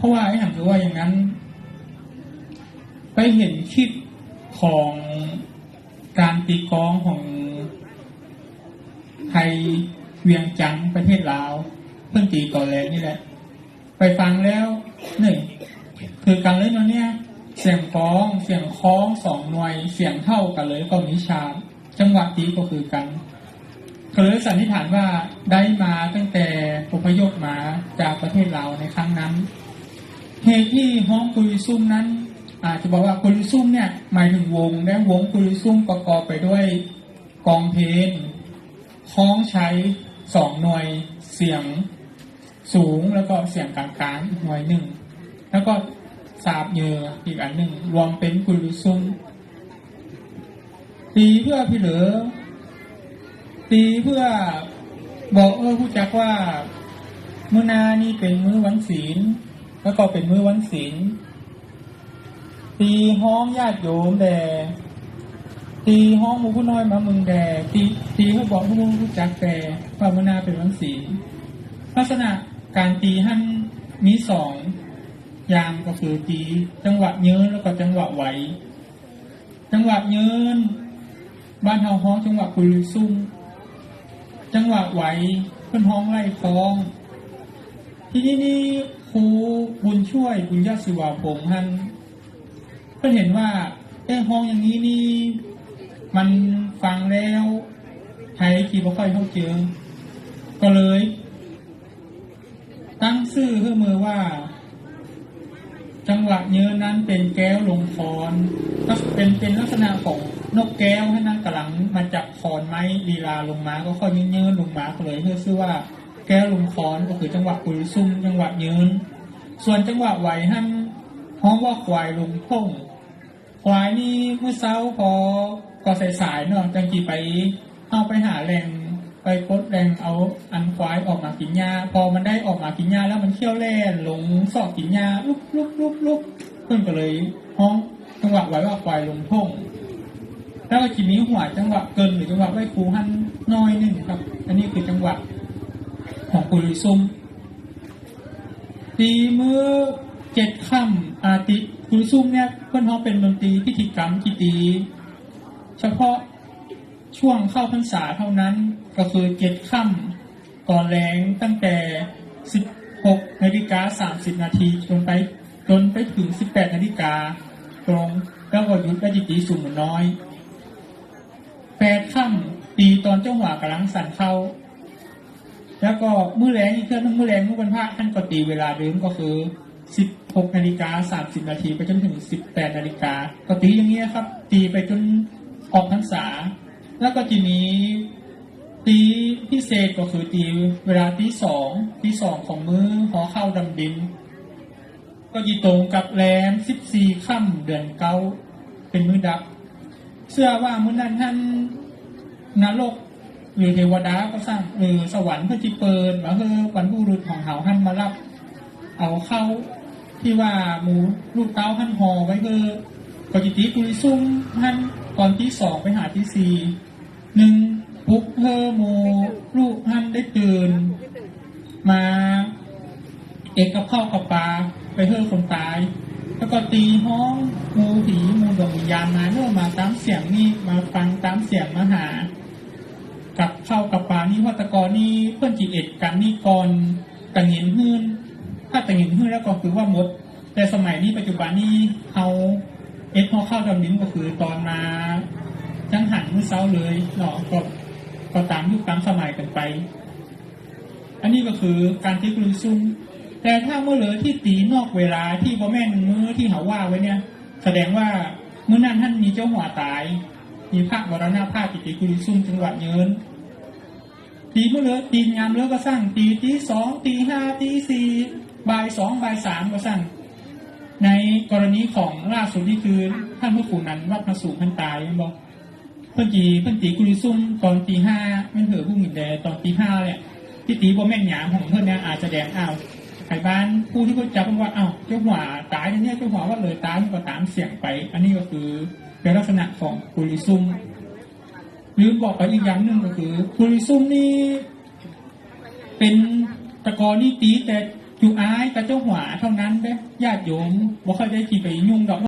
เพราะว่าไอ้หนังคือว่าอย่างนั้นไปเห็นคลิปของการตีกลองของไทยเวียงจันทร์ประเทศลาวเพิ่งตีก่อนแรงนี่แหละไปฟังแล้วหนึ่งคือการเล่นตัวเนี้ยเสียงกลองเสียงคล้องสองหน่วยเสียงเท่ากันเลยก็มีชาบจังหวะตีก็คือกันก็เลยสันนิษฐานว่าได้มาตั้งแต่อพยพมาจากประเทศลาวในครั้งนั้นเหตุที่ฮ้องกุยซุ่มนั้นอาจจะบอกว่ากุยซุ่มเนี่ยหมายถึงวงและวงกุยซุ่มประกอบไปด้วยกองเพลงคล้องใช้สองหน่วยเสียงสูงแล้วก็เสียงกลางๆอีกหน่วยหนึ่งแล้วก็สาบเยออีกอันหนึ่งรวมเป็นกุยซุ่มตีเพื่อพี่เหลือตีเพื่อบอกผู้จักว่ามื้อนานี่เป็นมื้อวันศีลแล้วก็เป็นมื้อวันศีลตีห้องญาติโยมแด่ตีห้องหมู่ผู้น้อยมามึงแด่ตีเพื่อบอกผู้จักแด่ว่ามื้อนาเป็นวันศีลลักษณะการตีหั่นมีสองอย่างก็คือตีจังหวะเยินแล้วก็จังหวะไหวจังหวะเยินบ้านเฮาฮ้องจังหวะกุยซุ่มจังหวะไหวเพื่อนห้องไล่คล้องที่นี่ครูบุญช่วยบุญญาศิวาพงษ์ท่านเพื่อนเห็นว่าห้องอย่างนี้นี่มันฟังแล้วไทยกี่บ่ค่อยเข้าเจอก็เลยตั้งชื่อขึ้นมือว่าจังหวะเนื้อนั้นเป็นแก้วลงคอนก็เป็นลักษณะของนกแก้วให้นั่งกำลังมาจับคอนไม้ลีลาลงมาก็ค่อยเนื้อลงมาเลยเพื่อชื่อว่าแก้วลงคอนก็คือจังหวะกุยซุ่มจังหวะเนื้อส่วนจังหวะไหวหั่นห้องว่าควายลงพ่งควายนี่เมื่อเช้าพอก็สายๆเนาะจังกี่ไปเอาไปหาแหล่งไปกดแรงเอาอันควายออกมากินหญ้าพอมันได้ออกมากินหญ้าแล้วมันเขี้ยวแล่นลงซอกกินหญ้าลุกเพิ่นก็เลยห้องจังหวะไหวว่าควายลงท่งแล้วก็ทีนี้หัวจังหวะเกินหรือจังหวะไหวครูหั่นน้อยนึงครับอันนี้คือจังหวะของกุยซุ่มตีมือ7 ค่ำอาทิตย์กุยซุ่มเนี่ยเพิ่นฮ้องเป็นดนตรีพิธีกรรมที่ตีเฉพาะช่วงเข้าพรรษาเท่านั้นก็คือ7 ค่ำก่อนแรงตั้งแต่ 16:30 นาทีจนไปถึง 18 นาฬิกาตรงแล้วก็หยุดได้ตีสูงเหมือนน้อย8 ค่ำตีตอนจังหวะกำลังสั่นเข้าแล้วก็มื้อแรงอีกเทื่อนึงมื้อแรงมื้อวันพระท่านก็ตีเวลาเดิมก็คือ 16:30 นาทีไปจนถึง 18 นาฬิกาก็ตีอย่างนี้ครับตีไปจนออกพรรษาแล้วก็ทีนี้ตีพิเศษก็คือตีเวลาตีสองของมื้อหอเข้าดำดินก็ยีตรงกับแรม14 ค่ำเดือนเก้าเป็นมื้อดับเชื่อว่ามื้อนั้นท่านนรกหรือเทวดาก็สร้างสวรรค์เพื่อที่เปิดว่าบรรพบุรุษของเฮาท่านมารับเอาเข้าที่ว่าหมูลูกเต้าท่านห่อไว้ก็จิตีกุยซุ่มท่านตอนที่ 2ไปหาที่ 4 1ปุ๊บหมูลูกท่านได้ตื่นมาเอกกับข้าวกับปลาไปคนตายแล้วก็ตีห้องหมูผีหมูดวงวิญญาณมามาตามเสียงนี่มาฟังตามเสียงมาหากับข้าวกับปลานี่วัตกรนี่เพื่อนจีเอ็ดกันนี่ก่อนตังเงินหื้นถ้าตังเงินหื้นแล้วก็คือว่าหมดแต่สมัยนี้ปัจจุบันนี้เอาพอเข้าดำนิ้นก็คือตอนมาจังหันมื้อเช้าเลยเนาะก็ตามยุคตามสมัยกันไปอันนี้ก็คือการตีกุยซุ่มแต่ถ้าเมื่อเหลือที่ตีนอกเวลาที่บ่แม่นมื้อที่เขาว่าไว้เนี่ยแสดงว่ามื้อนั้นท่านมีเจ้าหัวตายมีพระมรณภาพตีกุยซุ่มจังหวัดเยินตีเมื่อเหลือตีงามเลือก็สร้างตี2 ตี 5 ตี 4 บ่าย 2 บ่าย 3ก็สร้างในกรณีของล่าสุดที่คือท่านพระครูนันวัดพระสูงท่านตายบอกเพิ่นตีกุยซุ่มตอนตี 5ไม่เถือผู้หญิงแดตอนตี 5เนี่ยที่ตีบ่แม่นหยามของเพิ่นเนี่ยอาจจะแดงไทยบ้านผู้ที่เขาจับว่าเจ้าหัวตายเนี่ยเจ้าหัวว่าเลยตายก็ตามเสียงไปอันนี้ก็คือเป็นลักษณะของกุยซุ่มลืมบอกไปอีกอย่างหนึ่งก็คือกุยซุ่มนี่เป็นตะกอนี่ตีแต่ จูอ้ายกับเจ้าหัวเท่านั้นเด้อญาติโยมบ่ค่อยได้กี่ไปยุ่งดอก